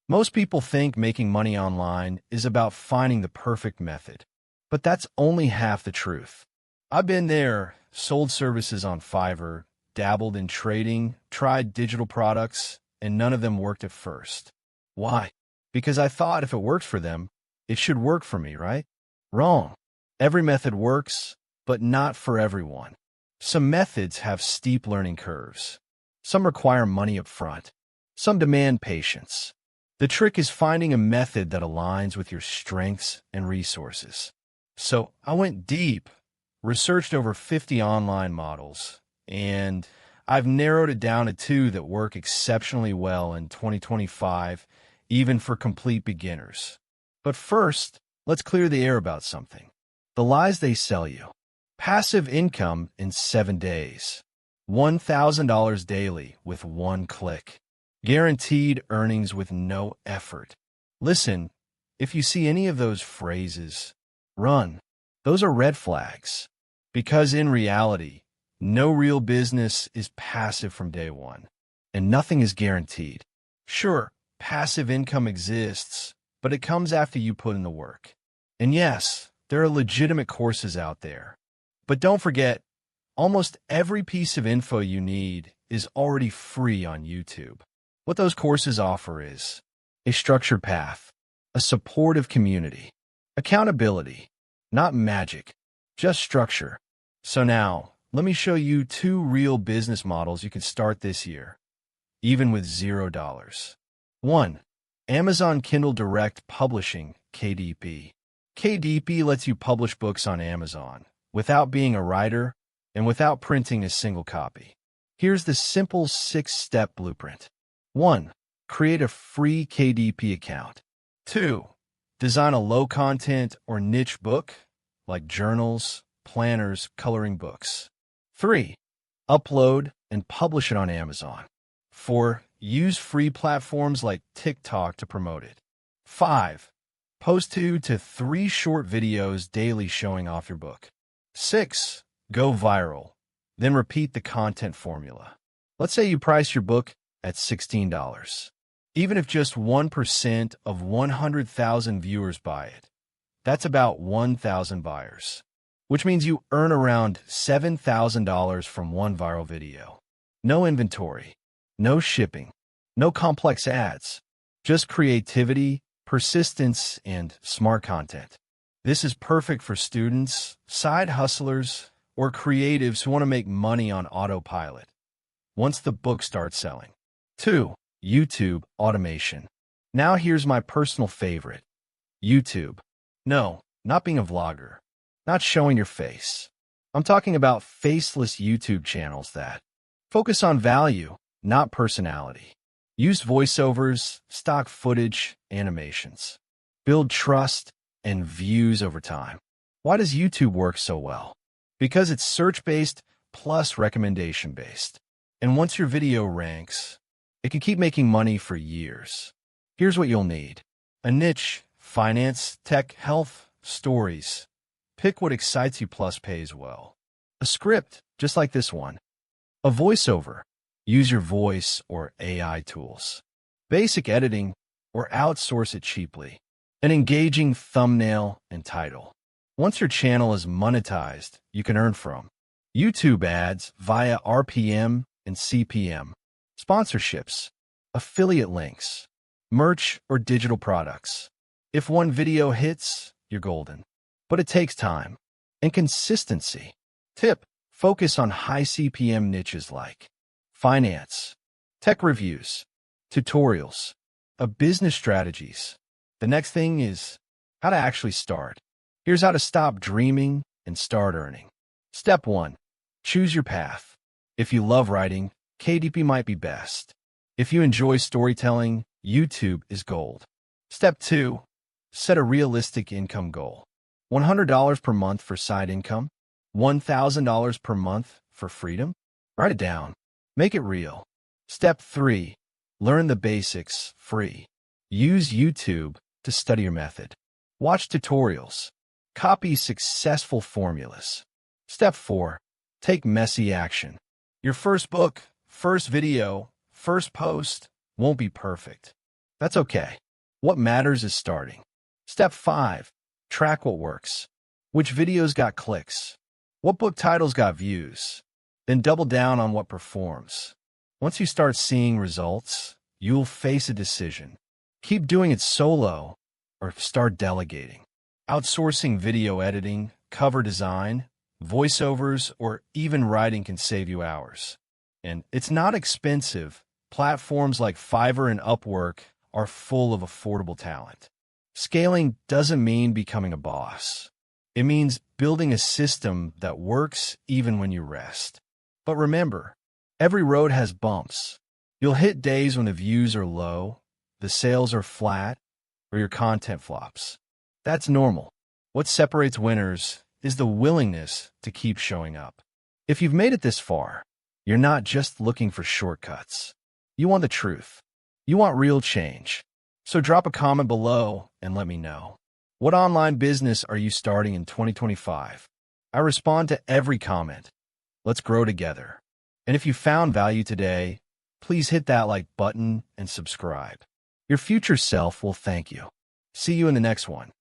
Most people think making money online is about finding the perfect method, but that's only half the truth. I've been there, sold services on Fiverr, dabbled in trading, tried digital products, and none of them worked at first. Why? Because I thought if it worked for them, it should work for me, right? Wrong. Every method works, but not for everyone. Some methods have steep learning curves. Some require money up front. Some demand patience. The trick is finding a method that aligns with your strengths and resources. So I went deep, researched over 50 online models, and I've narrowed it down to two that work exceptionally well in 2025, even for complete beginners. But first, let's clear the air about something. The lies they sell you. Passive income in 7 days. $1,000 daily with one click. Guaranteed earnings with no effort. Listen, if you see any of those phrases, run. Those are red flags. Because in reality, no real business is passive from day one, and nothing is guaranteed. Sure, passive income exists, but it comes after you put in the work. And yes, there are legitimate courses out there. But don't forget, almost every piece of info you need is already free on YouTube. What those courses offer is a structured path, a supportive community, accountability, not magic, just structure. So now, let me show you two real business models you can start this year, even with $0. 1. Amazon Kindle Direct Publishing, KDP. KDP lets you publish books on Amazon without being a writer and without printing a single copy. Here's the simple 6-step blueprint. 1. Create a free KDP account. 2. Design a low-content or niche book, like journals, planners, coloring books. 3. Upload and publish it on Amazon. 4. Use free platforms like TikTok to promote it. 5. Post 2 to 3 short videos daily showing off your book. 6. Go viral. Then repeat the content formula. Let's say you price your book at $16. Even if just 1% of 100,000 viewers buy it, that's about 1,000 buyers, which means you earn around $7,000 from one viral video. No inventory, no shipping, no complex ads, just creativity, persistence, and smart content. This is perfect for students, side hustlers, or creatives who want to make money on autopilot once the book starts selling. 2. YouTube automation. Now here's my personal favorite. YouTube. No, not being a vlogger. Not showing your face. I'm talking about faceless YouTube channels that focus on value, not personality. Use voiceovers, stock footage, animations. Build trust and views over time. Why does YouTube work so well? Because it's search-based plus recommendation-based. And once your video ranks, it can keep making money for years. Here's what you'll need. A niche, finance, tech, health, stories. Pick what excites you plus pays well. A script, just like this one. A voiceover. Use your voice or AI tools. Basic editing, or outsource it cheaply. An engaging thumbnail and title. Once your channel is monetized, you can earn from YouTube ads via RPM and CPM, sponsorships, affiliate links, merch, or digital products. If one video hits, you're golden. But it takes time and consistency. Tip: focus on high CPM niches like finance, tech reviews, tutorials, business strategies. The next thing is how to actually start. Here's how to stop dreaming and start earning. Step 1. Choose your path. If you love writing, KDP might be best. If you enjoy storytelling, YouTube is gold. Step 2. Set a realistic income goal. $100 per month for side income? $1,000 per month for freedom? Write it down. Make it real. Step 3. Learn the basics free. Use YouTube to study your method. Watch tutorials. Copy successful formulas. Step 4. Take messy action. Your first book, first video, first post won't be perfect. That's okay. What matters is starting. Step 5. Track what works. Which videos got clicks? What book titles got views? Then double down on what performs. Once you start seeing results, you'll face a decision. Keep doing it solo or start delegating. Outsourcing video editing, cover design, voiceovers, or even writing can save you hours. And it's not expensive. Platforms like Fiverr and Upwork are full of affordable talent. Scaling doesn't mean becoming a boss. It means building a system that works even when you rest. But remember, every road has bumps. You'll hit days when the views are low, the sales are flat, or your content flops. That's normal. What separates winners is the willingness to keep showing up. If you've made it this far, you're not just looking for shortcuts. You want the truth. You want real change. So drop a comment below and let me know. What online business are you starting in 2025? I respond to every comment. Let's grow together. And if you found value today, please hit that like button and subscribe. Your future self will thank you. See you in the next one.